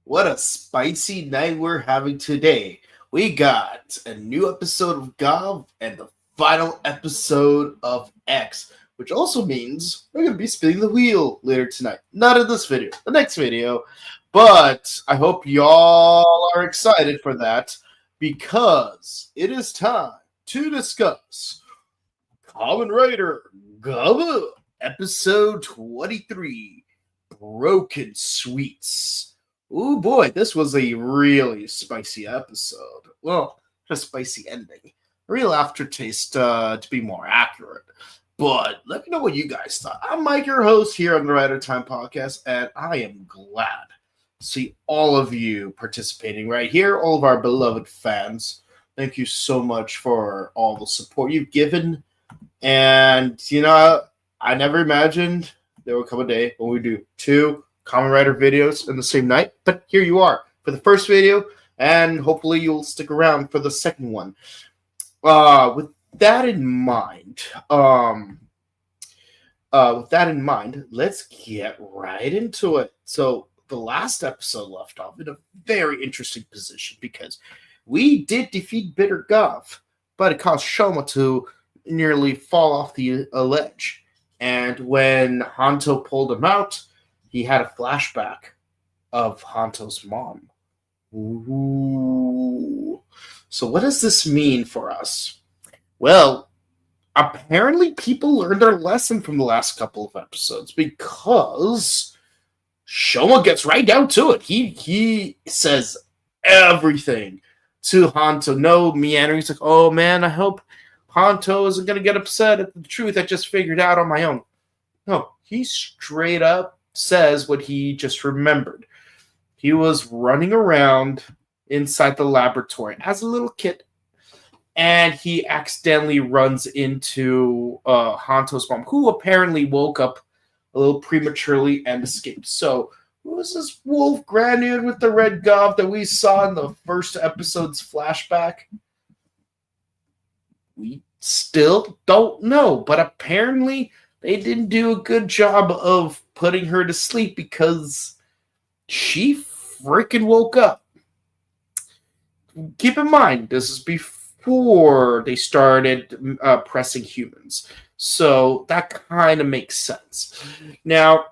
What a spicy night we're having today. We got a new episode of Gavv and the final episode of X, which also means we're going to be spinning the wheel later tonight. Not in this video, the next video. But I hope y'all are excited for that because it is time to discuss Kamen Rider Gavv, episode 23, Broken Sweets. Oh boy, this was a really spicy episode. Well, a spicy ending. A real aftertaste, to be more accurate. But let me know what you guys thought. I'm Mike, your host here on the Rider Time Podcast, and I am glad to see all of you participating right here, all of our beloved fans. Thank you so much for all the support you've given. And, I never imagined there would come a day when we do two Kamen Rider videos in the same night, but here you are for the first video, and hopefully you'll stick around for the second one. With that in mind, let's get right into it. So the last episode left off in a very interesting position because we did defeat Bitter Gavv, but it caused Shoma to nearly fall off the ledge. And when Hanto pulled him out, he had a flashback of Hanto's mom. Ooh. So what does this mean for us? Well, apparently people learned their lesson from the last couple of episodes because Shoma gets right down to it. He says everything to Hanto. No meandering. He's like, oh man, I hope Hanto isn't going to get upset at the truth I just figured out on my own. No, he straight up says what he just remembered. He was running around inside the laboratory as a little kid, and he accidentally runs into Hanto's mom, who apparently woke up a little prematurely and escaped. So, who was this wolf granite with the red Gavv that we saw in the first episode's flashback? We still don't know, but apparently they didn't do a good job of putting her to sleep because she freaking woke up. Keep in mind, this is before they started pressing humans. So that kind of makes sense. Now,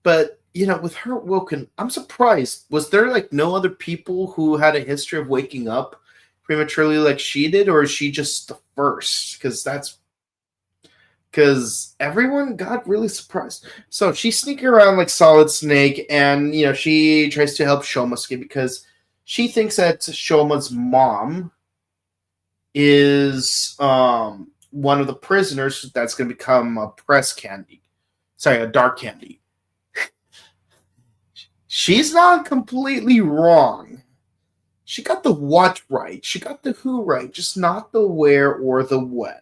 but, with her woken, I'm surprised. Was there, no other people who had a history of waking up prematurely like she did, or is she just the first? Because everyone got really surprised. So she's sneaking around like Solid Snake, and she tries to help Shoma escape because she thinks that Shoma's mom is one of the prisoners that's going to become a a dark candy. She's not completely wrong. She got the what right. She got the who right, just not the where or the when.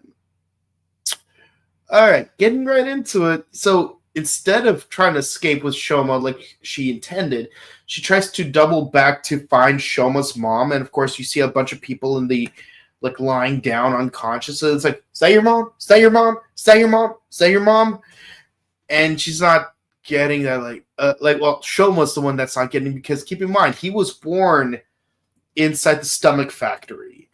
All right, getting right into it. So instead of trying to escape with Shoma like she intended, she tries to double back to find Shoma's mom. And of course, you see a bunch of people in the lying down unconscious. And it's like, is that your mom? Is that your mom? Is that your mom? Is that your mom? And she's not getting that. Shoma's the one that's not getting, because keep in mind, he was born inside the stomach factory.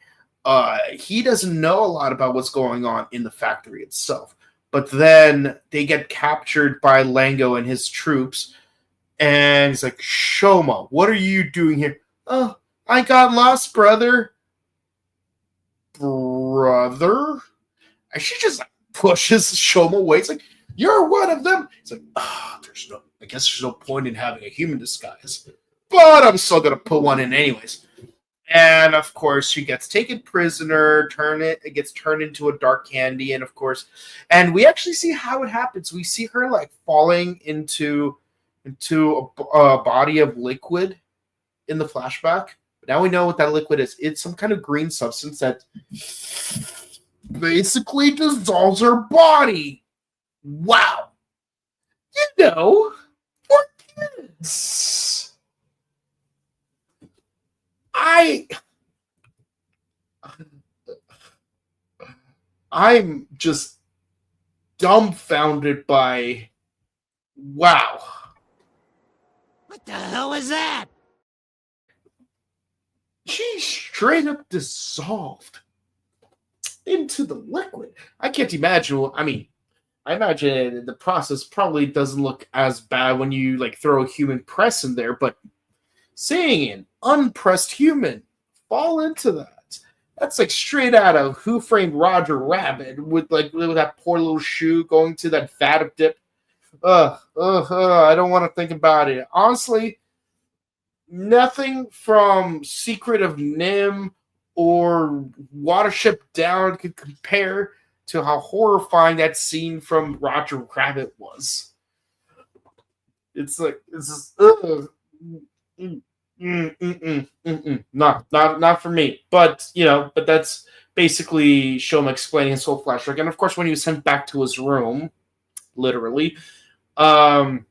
He doesn't know a lot about what's going on in the factory itself. But then they get captured by Lango and his troops. And he's like, Shoma, what are you doing here? Oh, I got lost, brother. Brother? And she just pushes Shoma away. It's like, you're one of them. It's like, I guess there's no point in having a human disguise. But I'm still going to put one in anyways. And of course, she gets taken prisoner, it gets turned into a dark candy, and of course, and we actually see how it happens. We see her falling into a body of liquid in the flashback. But now we know what that liquid is. It's some kind of green substance that basically dissolves her body. Wow. For kids. I'm just dumbfounded by Wow. What the hell is that? She straight up dissolved into the liquid. I can't imagine. I mean, I imagine the process probably doesn't look as bad when you like throw a human press in there, but seeing an unpressed human fall into that's like straight out of Who Framed Roger Rabbit with that poor little shoe going to that vat of dip. I don't want to think about it. Honestly, nothing from Secret of Nim or Watership Down could compare to how horrifying that scene from Roger Rabbit was. It's like it's just not for me. But but that's basically Shoma explaining his whole flashback. And of course, when he was sent back to his room, literally, Shoma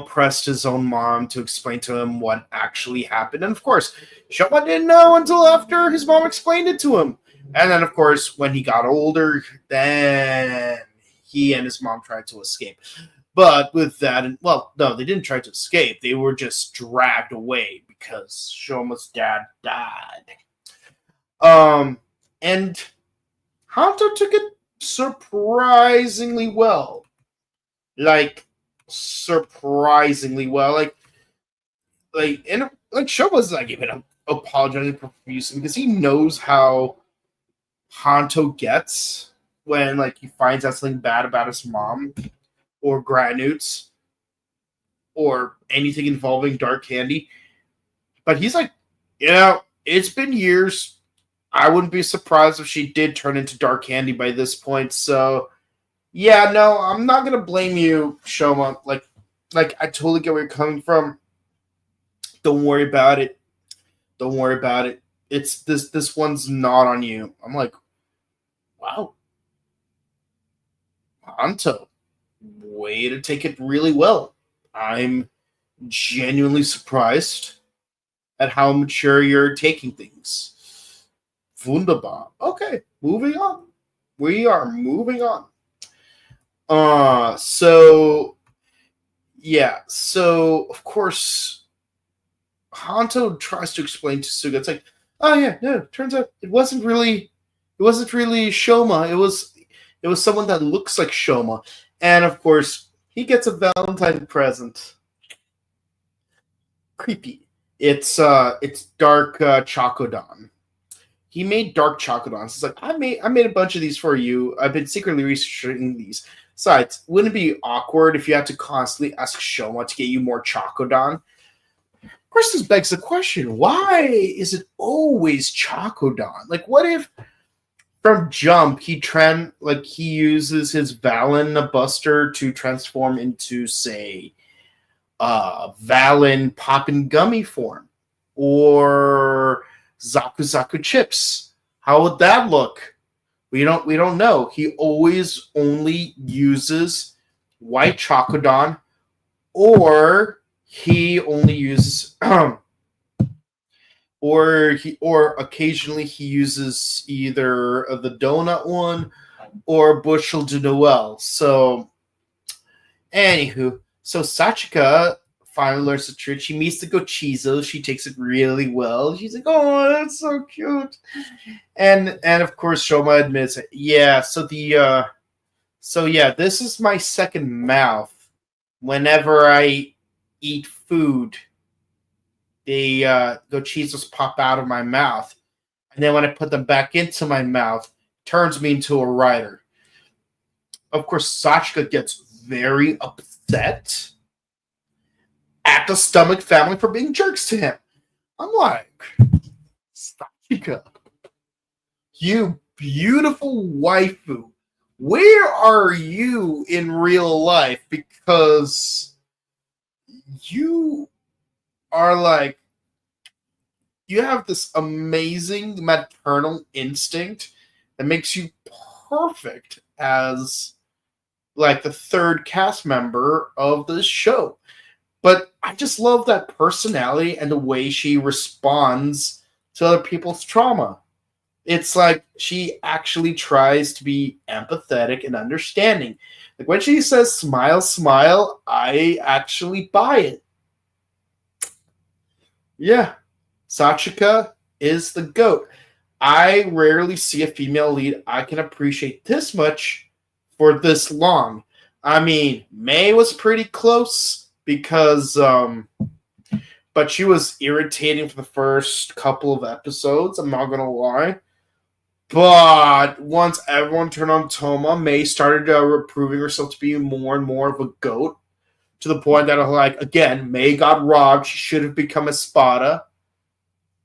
pressed his own mom to explain to him what actually happened. And of course, Shoma didn't know until after his mom explained it to him. And then, of course, when he got older, then he and his mom tried to escape. But with that, well, no, they didn't try to escape. They were just dragged away because Shoma's dad died. And Hanto took it surprisingly well. Surprisingly well. Shoma's not even apologizing profusely because he knows how Hanto gets when he finds out something bad about his mom or Granoots or anything involving Dark Candy. But he's like, it's been years. I wouldn't be surprised if she did turn into Dark Candy by this point. So, yeah, no, I'm not going to blame you, Shoma. I totally get where you're coming from. Don't worry about it. Don't worry about it. It's this one's not on you. I'm like, wow. Hanto, way to take it really well. I'm genuinely surprised at how mature you're taking things. Wunderbar. Okay, moving on. We are moving on. So of course Hanto tries to explain to Suga. It's like, oh yeah, no, turns out it wasn't really Shoma. It was someone that looks like Shoma. And of course, he gets a Valentine present. Creepy. It's dark Chocodan. He made dark Chocodons. It's like, I made a bunch of these for you. I've been secretly researching these. Besides, wouldn't it be awkward if you had to constantly ask Shoma to get you more Chocodon? Of course, this begs the question, why is it always Chocodon? What if from Jump he uses his Valen Buster to transform into, say, Valen Poppin' Gummy form? Or Zaku Zaku Chips? How would that look? We don't know. He always only uses white Chocodon, or he only uses or occasionally he uses either the donut one or Bushel de Noël. So anywho, so Sachika finally learns the truth. She meets the Gochizo. She takes it really well. She's like, oh, that's so cute. And of course Shoma admits it. Yeah, this is my second mouth. Whenever I eat food, the Gochizos pop out of my mouth. And then when I put them back into my mouth, turns me into a rider. Of course, Sachika gets very upset at the Stomach family for being jerks to him. I'm like, Sachika, you beautiful waifu, where are you in real life? Because you are you have this amazing maternal instinct that makes you perfect as the third cast member of this show. But I just love that personality and the way she responds to other people's trauma. It's like she actually tries to be empathetic and understanding. Like when she says smile, smile, I actually buy it. Yeah, Sachika is the GOAT. I rarely see a female lead I can appreciate this much for this long. I mean, May was pretty close because but she was irritating for the first couple of episodes, I'm not gonna lie. But once everyone turned on Toma, May started proving herself to be more and more of a goat to the point that, like, again, May got robbed. She should have become a Spada.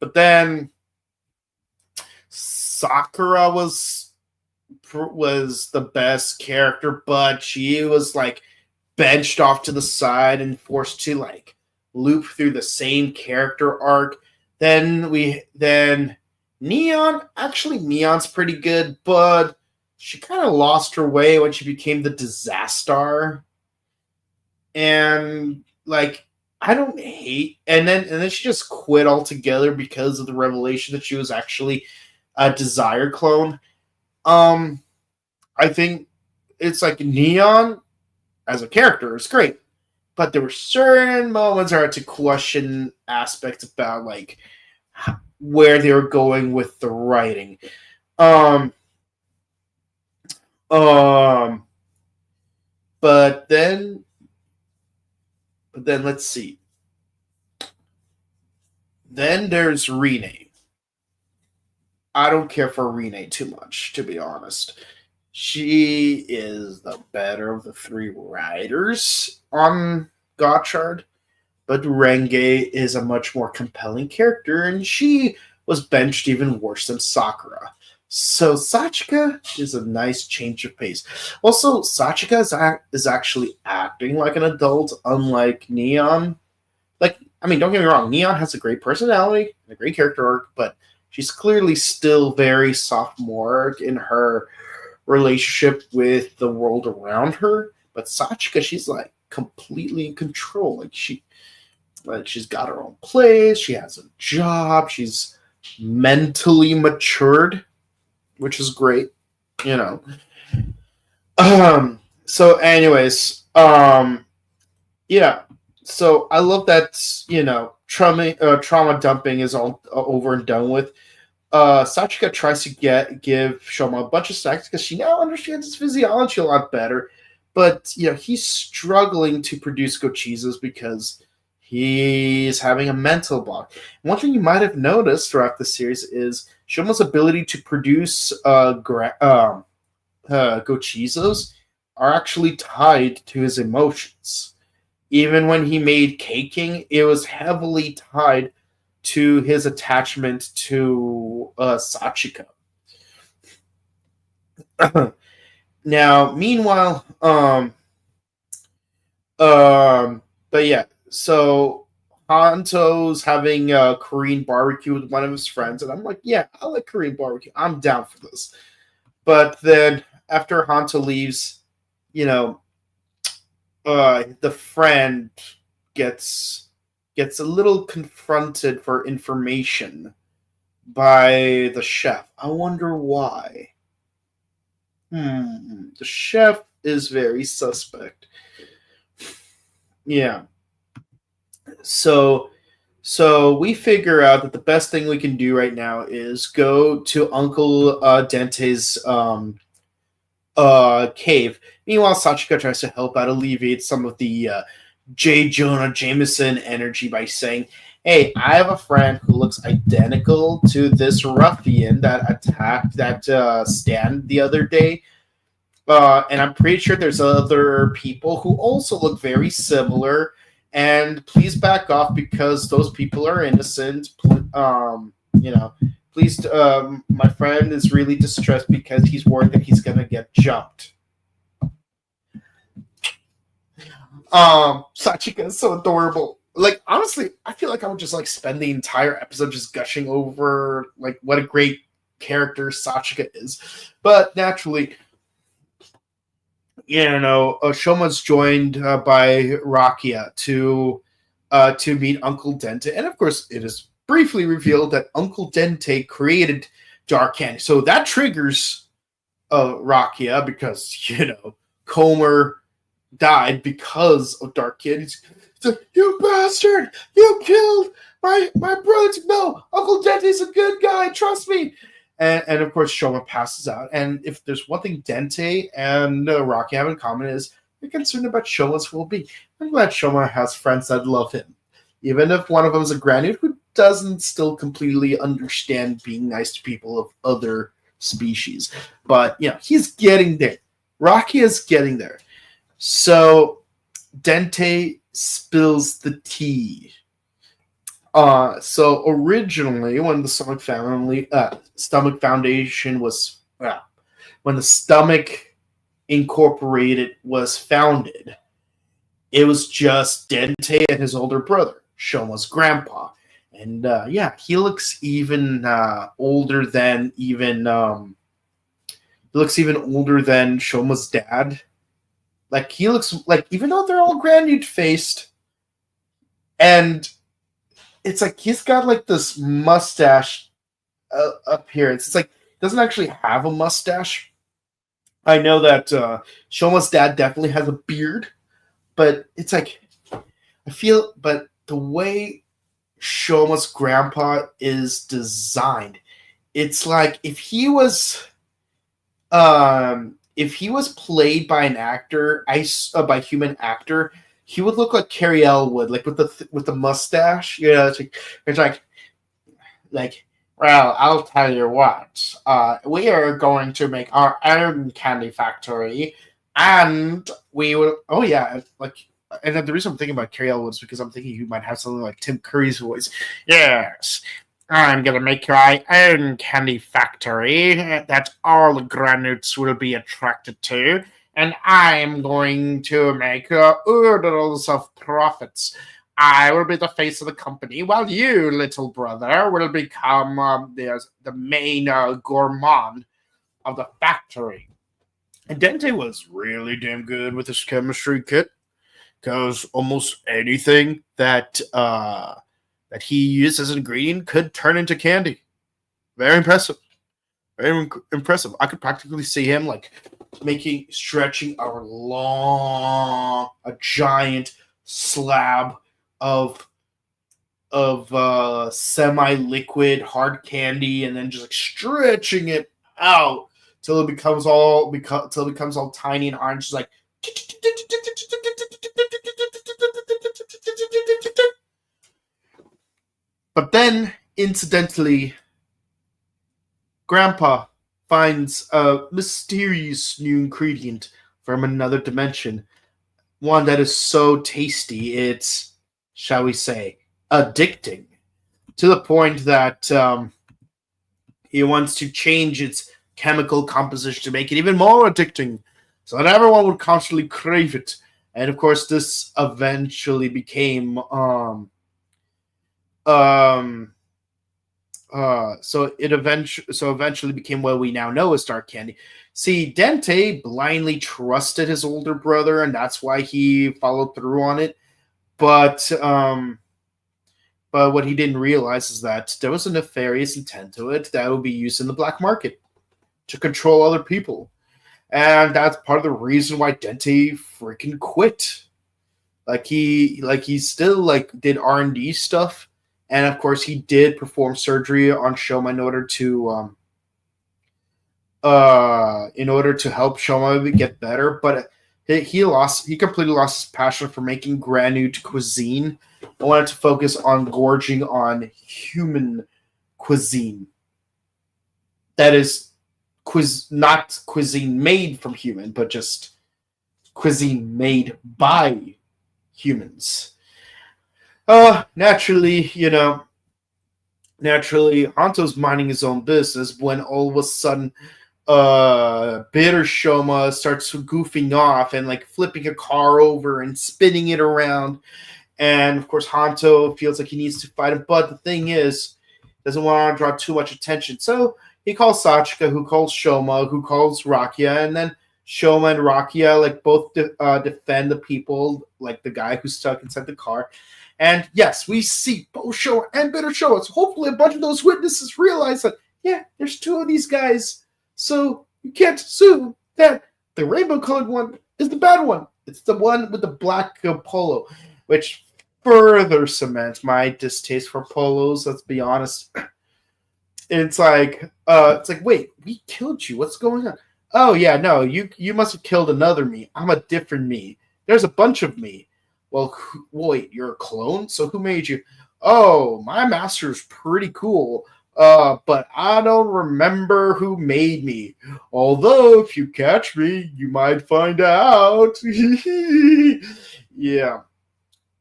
But then Sakura was the best character, but she was like benched off to the side and forced to like loop through the same character arc. Then Neon, actually Neon's pretty good, but she kind of lost her way when she became the disaster. And like I don't hate and then she just quit altogether because of the revelation that she was actually a Desire clone. Um I think it's like Neon as a character is great, but there were certain moments where I had to question aspects about like where they were going with the writing. Um, um, but then let's see. Then there's Renee. I don't care for Renee too much, to be honest. She is the better of the three riders on Gotchard, but Renge is a much more compelling character, and she was benched even worse than Sakura. So Sachika is a nice change of pace. Also, Sachika is actually acting like an adult, unlike Neon. Like, I mean, don't get me wrong, Neon has a great personality and a great character arc, but she's clearly still very sophomoric in her relationship with the world around her. But Sachika, she's like completely in control. She's got her own place. She has a job. She's mentally matured, which is great. You know. So, anyways, yeah. So I love that. Trauma dumping is all over and done with. Sachika tries to give Shoma a bunch of snacks because she now understands his physiology a lot better. But he's struggling to produce gochizas because he's having a mental block. One thing you might have noticed throughout the series is Shoma's ability to produce gochizos are actually tied to his emotions. Even when he made caking, it was heavily tied to his attachment to Sachika. Now, meanwhile, but yeah, so Hanto's having a Korean barbecue with one of his friends, and I'm like, yeah, I like Korean barbecue. I'm down for this. But then after Hanto leaves, the friend gets a little confronted for information by the chef. I wonder why. The chef is very suspect. Yeah. So we figure out that the best thing we can do right now is go to Uncle Dente's cave. Meanwhile, Sachika tries to help out alleviate some of the J. Jonah Jameson energy by saying, hey, I have a friend who looks identical to this ruffian that attacked that stand the other day. And I'm pretty sure there's other people who also look very similar. And please back off because those people are innocent. Please, my friend is really distressed because he's worried that he's going to get jumped. Sachika is so adorable. Like, honestly, I feel like I would just like spend the entire episode just gushing over like what a great character Sachika is. But naturally, Shoma's joined by Rakia to meet Uncle Dente, and of course, it is briefly revealed that Uncle Dente created dark candy. So that triggers Rakia because, Comer died because of dark candy. He's like, you bastard! You killed my brother! No, Uncle Dente's a good guy. Trust me. And of course, Shoma passes out. And if there's one thing Dente and Rakia have in common is they're concerned about Shoma's well-being. I'm glad Shoma has friends that love him, even if one of them is a granite who doesn't still completely understand being nice to people of other species. But, he's getting there. Rakia is getting there. So Dente spills the tea. So originally, when the Stomach Foundation was, when the Stomach Incorporated was founded, it was just Dente and his older brother, Shoma's grandpa. And he looks even older than Shoma's dad. Like, he looks like, even though they're all granite faced, and it's like he's got like this mustache appearance. It's like he doesn't actually have a mustache. I know that Shoma's dad definitely has a beard, but it's like but the way Shoma's grandpa is designed, it's like if he was played by an actor, by a human actor, he would look like Carrie-Elle would, like with the mustache. It's like, well, I'll tell you what. We are going to make our own candy factory, and we will. Oh yeah, and the reason I'm thinking about Carrie-Elle Wood is because I'm thinking you might have something like Tim Curry's voice. Yes, I'm gonna make my own candy factory that all the granites will be attracted to. And I'm going to make oodles of profits. I will be the face of the company, while you, little brother, will become the main gourmand of the factory. And Dente was really damn good with his chemistry kit, because almost anything that he used as an ingredient could turn into candy. Very impressive. Very impressive. I could practically see him stretching a giant slab of semi-liquid hard candy, and then just stretching it out till it becomes all tiny and orange, like. But then, incidentally, Grandpa finds a mysterious new ingredient from another dimension. One that is so tasty, it's, shall we say, addicting. To the point that he wants to change its chemical composition to make it even more addicting, so that everyone would constantly crave it. And of course, this eventually became eventually became what we now know as dark candy. See, Dente blindly trusted his older brother, and that's why he followed through on it. But what he didn't realize is that there was a nefarious intent to it that would be used in the black market to control other people. And that's part of the reason why Dente freaking quit. He still did R&D stuff. And of course, he did perform surgery on Shoma in order to help Shoma get better. But he completely lost his passion for making granite cuisine. I wanted to focus on gorging on human cuisine. That is, not cuisine made from human, but just cuisine made by humans. Naturally, Hanto's minding his own business when all of a sudden, bitter Shoma starts goofing off and flipping a car over and spinning it around. And of course, Hanto feels like he needs to fight him, but the thing is, doesn't want to draw too much attention. So he calls Sachika, who calls Shoma, who calls Rakia, and then Shoma and Rakia both defend the people, like the guy who's stuck inside the car. And yes, we see both Shoma and bitter Shoma. So hopefully a bunch of those witnesses realize that, yeah, there's two of these guys, so you can't assume that the rainbow colored one is the bad one. It's the one with the black polo, which further cements my distaste for polos. Let's be honest. It's like, wait, we killed you. What's going on? Oh yeah, no, you must have killed another me. I'm a different me. There's a bunch of me. Well, wait, you're a clone. So who made you? Oh, my master's pretty cool. But I don't remember who made me. Although, if you catch me, you might find out. Yeah.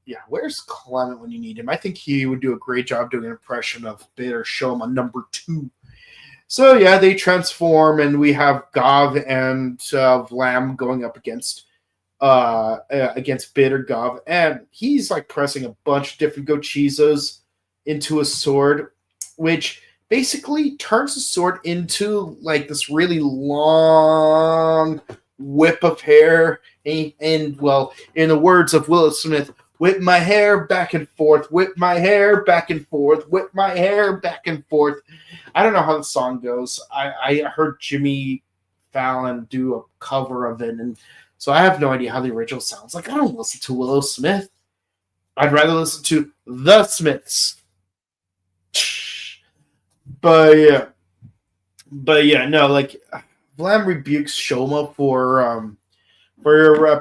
Yeah, where's Clement when you need him? I think he would do a great job doing an impression of Bitter Shoma number 2. So yeah, they transform, and we have Gavv and Vlam going up against Bitter Gavv, and he's like pressing a bunch of different Gochizos into a sword, which basically turns the sword into like this really long whip of hair, and well, in the words of Will Smith, whip my hair back and forth, whip my hair back and forth, whip my hair back and forth. I don't know how the song goes. I heard Jimmy Fallon do a cover of it, and so I have no idea how the original sounds. Like, I don't listen to Willow Smith. I'd rather listen to The Smiths. But yeah, no, like, Vlam rebukes Shoma for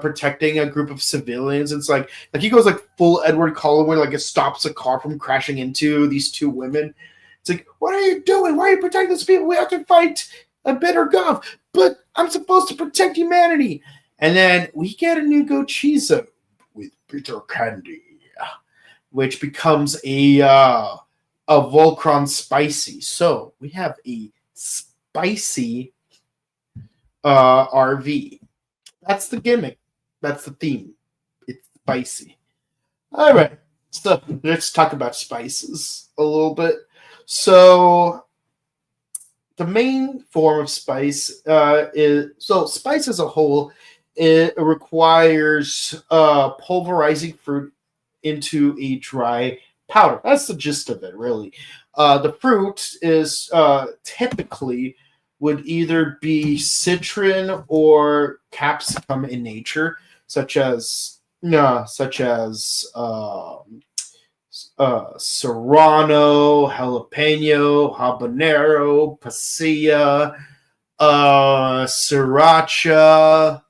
protecting a group of civilians. It's like he goes like full Edward Cullen, where like it stops a car from crashing into these two women. It's like, what are you doing? Why are you protecting these people? We have to fight a Bitter Gavv, but I'm supposed to protect humanity. And then we get a new Gochizo with bitter candy, which becomes a Volcron spicy. So we have a spicy RV. That's the gimmick. That's the theme. It's spicy. All right. So let's talk about spices a little bit. So the main form of spice spice as a whole. It requires pulverizing fruit into a dry powder. That's the gist of it, really. The fruit is typically would either be citron or capsicum in nature, such as serrano, jalapeno, habanero, pasilla, sriracha.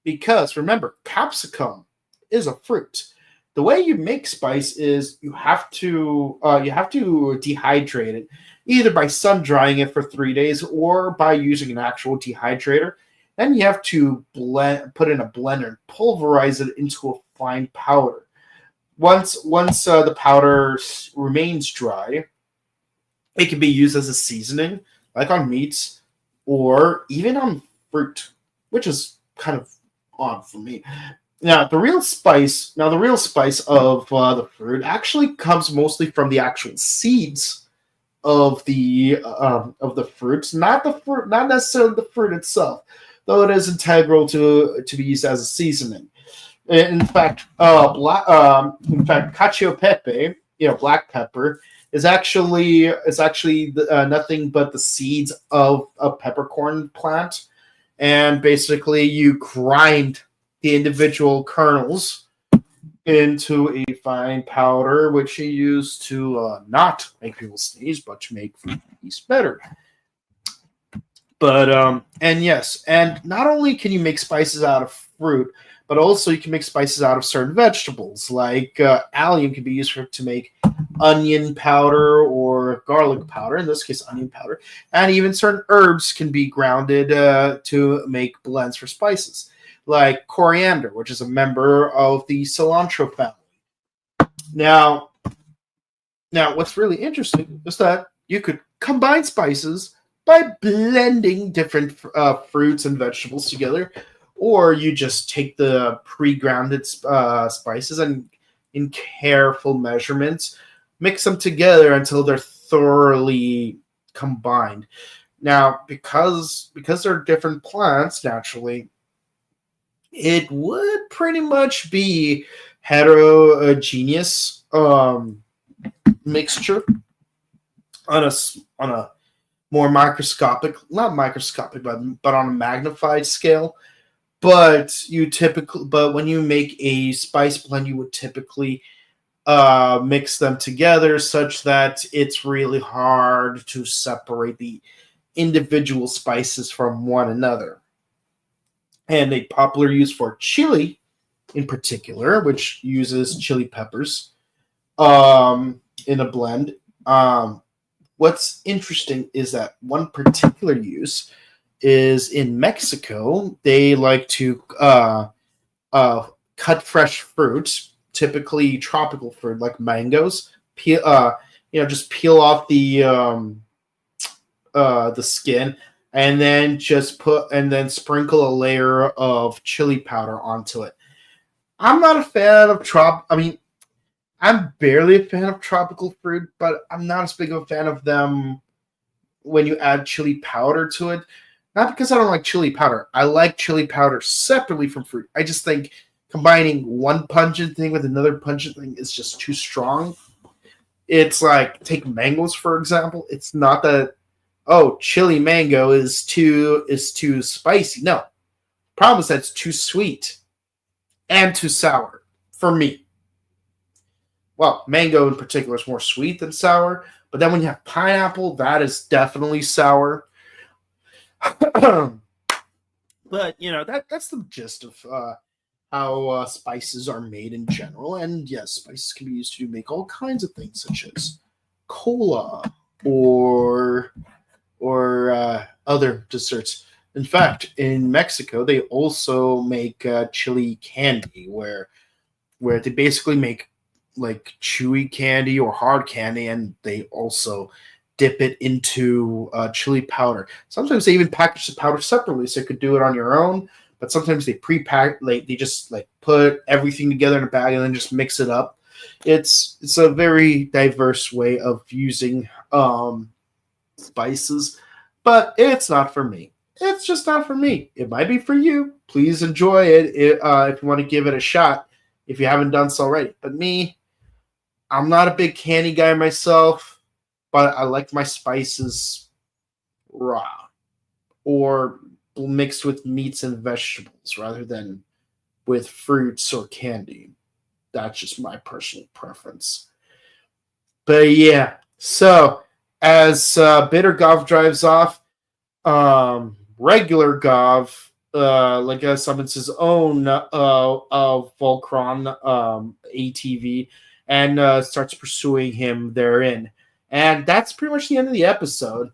Because remember, capsicum is a fruit. The way you make spice is you have to dehydrate it, either by sun drying it for 3 days or by using an actual dehydrator. Then you have to put in a blender, and pulverize it into a fine powder. Once the powder remains dry, it can be used as a seasoning, like on meats or even on fruit, which is kind of odd for me. Now, the real spice of the fruit actually comes mostly from the actual seeds of the fruits, not necessarily the fruit itself, though it is integral to be used as a seasoning. In fact, cacio pepe, black pepper, is actually nothing but the seeds of a peppercorn plant, and basically you grind the individual kernels into a fine powder, which you use to not make people sneeze, but to make food taste better. But and yes, and not only can you make spices out of fruit, but also you can make spices out of certain vegetables. Like allium can be used to make onion powder or garlic powder, in this case onion powder, and even certain herbs can be grounded to make blends for spices, like coriander, which is a member of the cilantro family. Now, what's really interesting is that you could combine spices by blending different fruits and vegetables together, or you just take the pre-grounded spices and, in careful measurements, mix them together until they're thoroughly combined. Now, because they're different plants, naturally, it would pretty much be heterogeneous mixture. on a more microscopic, not microscopic, but on a magnified scale. But when you make a spice blend, you would typically mix them together such that it's really hard to separate the individual spices from one another. And a popular use for chili, in particular, which uses chili peppers in a blend. What's interesting is that one particular use is in Mexico. They like to cut fresh fruit, typically tropical fruit like mangoes. Just peel off the skin, and then sprinkle a layer of chili powder onto it. I'm not a fan of I'm barely a fan of tropical fruit, but I'm not as big of a fan of them when you add chili powder to it. Not because I don't like chili powder. I like chili powder separately from fruit. I just think combining one pungent thing with another pungent thing is just too strong. It's like, take mangoes, for example. It's not that, oh, chili mango is too spicy. No. Problem is that it's too sweet and too sour for me. Well, mango in particular is more sweet than sour, but then when you have pineapple, that is definitely sour. But that's the gist of how spices are made in general. And yes, spices can be used to make all kinds of things, such as cola or other desserts. In fact, in Mexico, they also make chili candy, where they basically make like chewy candy or hard candy, and they also dip it into chili powder. Sometimes they even package the powder separately, so you could do it on your own. But sometimes they pre-pack, like they just like put everything together in a bag and then just mix it up. It's a very diverse way of using spices, but it's not for me. It's just not for me. It might be for you. Please enjoy it if you want to give it a shot, if you haven't done so already. But me, I'm not a big candy guy myself, but I like my spices raw or mixed with meats and vegetables rather than with fruits or candy. That's just my personal preference. But yeah, so as Bitter Gavv drives off, regular Gavv, summons his own Voltron ATV and starts pursuing him therein. And that's pretty much the end of the episode.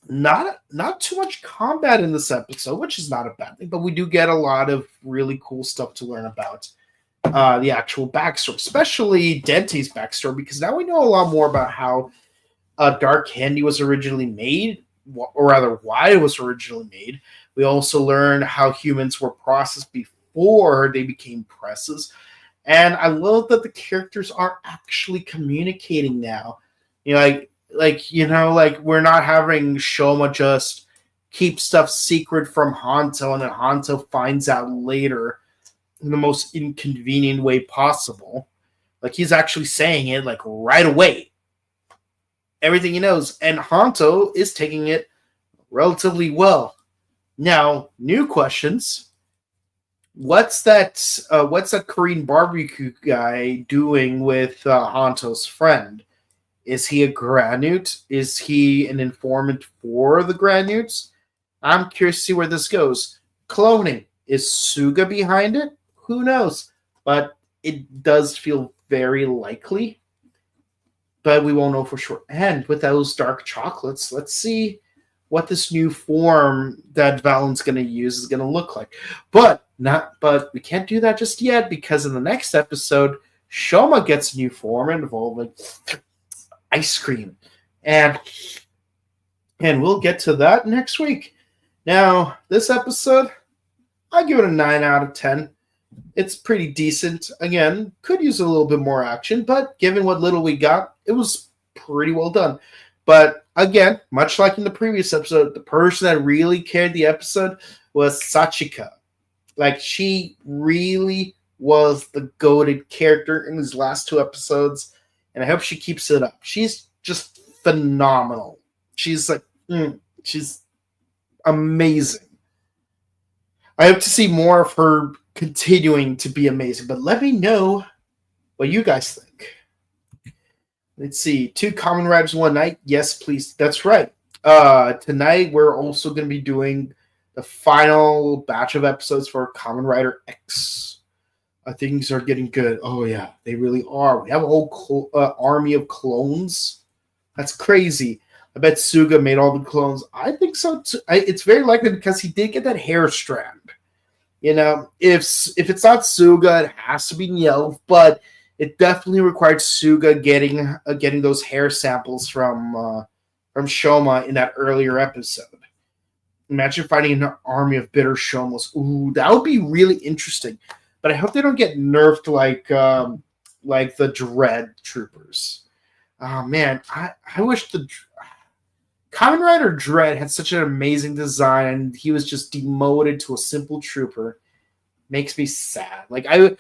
Not too much combat in this episode, which is not a bad thing, but we do get a lot of really cool stuff to learn about the actual backstory, especially Dente's backstory, because now we know a lot more about how Dark Candy was originally made, or rather why it was originally made. We also learn how humans were processed before they became presses. And I love that the characters are actually communicating now. We're not having Shoma just keep stuff secret from Hanto, and then Hanto finds out later in the most inconvenient way possible. Like, he's actually saying it like right away. Everything he knows, and Hanto is taking it relatively well. Now, new questions. What's that Korean barbecue guy doing with Hanto's friend? Is he a Granute? Is he an informant for the Granutes? I'm curious to see where this goes. Cloning. Is Suga behind it? Who knows? But it does feel very likely. But we won't know for sure. And with those dark chocolates, let's see what this new form that Valen's going to use is going to look like. But we can't do that just yet, because in the next episode, Shoma gets a new form involving ice cream. And we'll get to that next week. Now, this episode, I give it a 9 out of 10. It's pretty decent. Again, could use a little bit more action, but given what little we got, it was pretty well done. But again, much like in the previous episode, the person that really carried the episode was Sachika. Like, she really was the goated character in these last two episodes. and I hope she keeps it up. She's just phenomenal. She's like, she's amazing. I hope to see more of her continuing to be amazing, but let me know what you guys think. Let's see. 2 Kamen Riders one night. Yes, please. That's right. Tonight we're also going to be doing the final batch of episodes for Kamen Rider X. Things are getting good. Oh yeah, they really are. We have a whole army of clones. That's crazy. I bet Suga made all the clones. I think so too. It's very likely because he did get that hair strand. You know, if it's not Suga, it has to be Nyelv, but it definitely required Suga getting those hair samples from Shoma in that earlier episode. Imagine fighting an army of bitter Shomos. Ooh, that would be really interesting. But I hope they don't get nerfed like the Dread Troopers. Oh man, I wish the Kamen Rider Dread had such an amazing design, and he was just demoted to a simple trooper. Makes me sad. I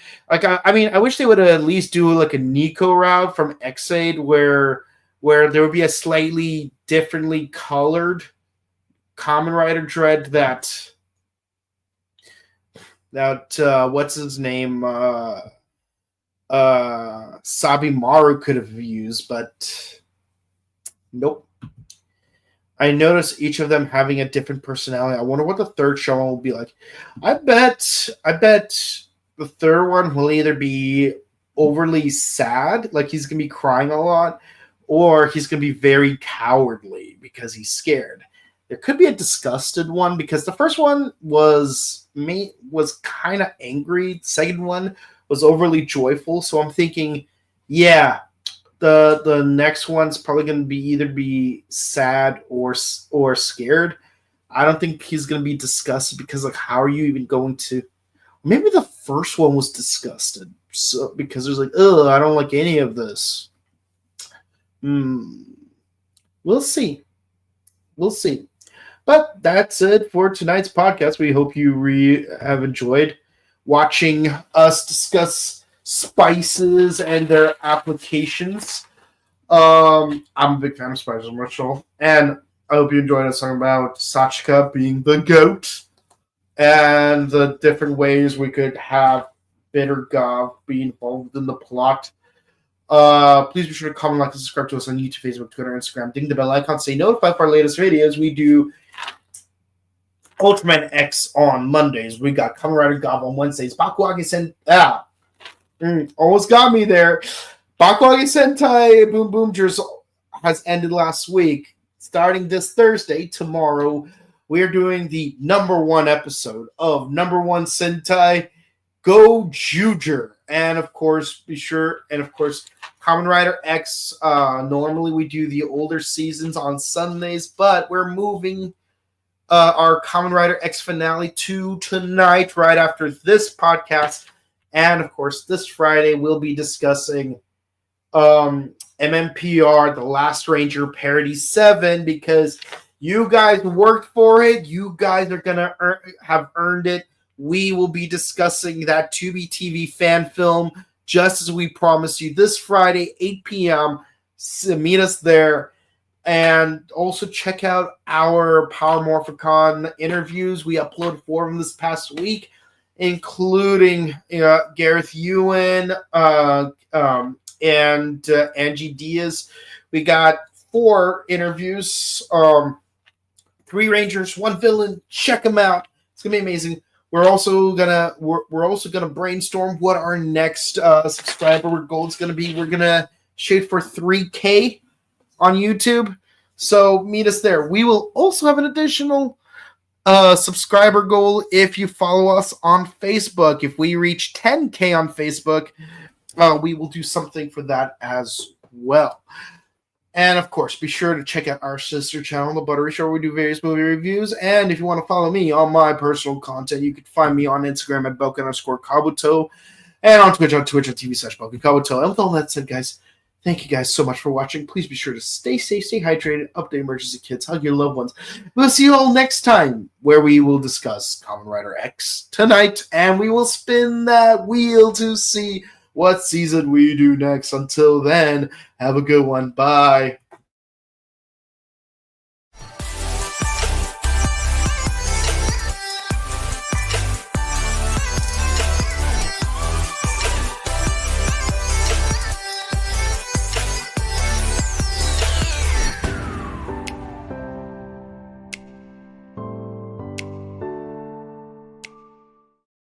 mean, I wish they would at least do like a Nico route from X-Aid where there would be a slightly differently colored Kamen Rider Dread that what's his name Sabimaru could have used, but nope. I noticed each of them having a different personality. I wonder what the third show will be like. I bet the third one will either be overly sad, like he's gonna be crying a lot, or he's gonna be very cowardly because he's scared. There could be a disgusted one because the first one was kind of angry. The second one was overly joyful. So I'm thinking, yeah, the next one's probably going to be either sad or scared. I don't think he's going to be disgusted because like how are you even going to? Maybe the first one was disgusted, so because there's like, oh, I don't like any of this. We'll see. But that's it for tonight's podcast. We hope you have enjoyed watching us discuss spices and their applications. I'm a big fan of spices, Marshall, and I hope you enjoyed us talking about Sachika being the goat and the different ways we could have Bitter Gavv be involved in the plot. Please be sure to comment, like, and subscribe to us on YouTube, Facebook, Twitter, Instagram. Ding the bell icon, stay notified for our latest videos. We do Ultraman X on Mondays. We got Kamen Rider Gavv on Wednesdays. Bakuage Sentai. Almost got me there. Bakuage Sentai Boom Boomers has ended last week. Starting this Thursday, tomorrow, we're doing the #1 episode of #1 Sentai Go Juger. And of course, Kamen Rider X. Normally we do the older seasons on Sundays, but we're moving our Kamen Rider X finale to tonight, right after this podcast. And of course, this Friday we'll be discussing MMPR, The Last Ranger Parody 7, because you guys worked for it. You guys are going to have earned it. We will be discussing that Tubi TV fan film, just as we promised you, this Friday, 8 p.m. So meet us there. And also check out our Power Morphicon interviews. We uploaded 4 of them this past week, including Gareth Ewan and Angie Diaz. We got 4 interviews, 3 Rangers, 1 villain. Check them out. It's gonna be amazing. We're also gonna brainstorm what our next subscriber goal is gonna be. We're gonna shoot for 3K on YouTube, so meet us there. We will also have an additional subscriber goal if you follow us on Facebook. If we reach 10K on Facebook, we will do something for that as well. And of course, be sure to check out our sister channel, The Buttery Show, where we do various movie reviews. And if you want to follow me on my personal content, you can find me on Instagram at Belka_Kabuto and on Twitch TV/BelkaKabuto. And with all that said, guys, thank you guys so much for watching. Please be sure to stay safe, stay hydrated, update emergency kits, hug your loved ones. We'll see you all next time, where we will discuss Kamen Rider X tonight, and we will spin that wheel to see what season we do next. Until then, have a good one. Bye.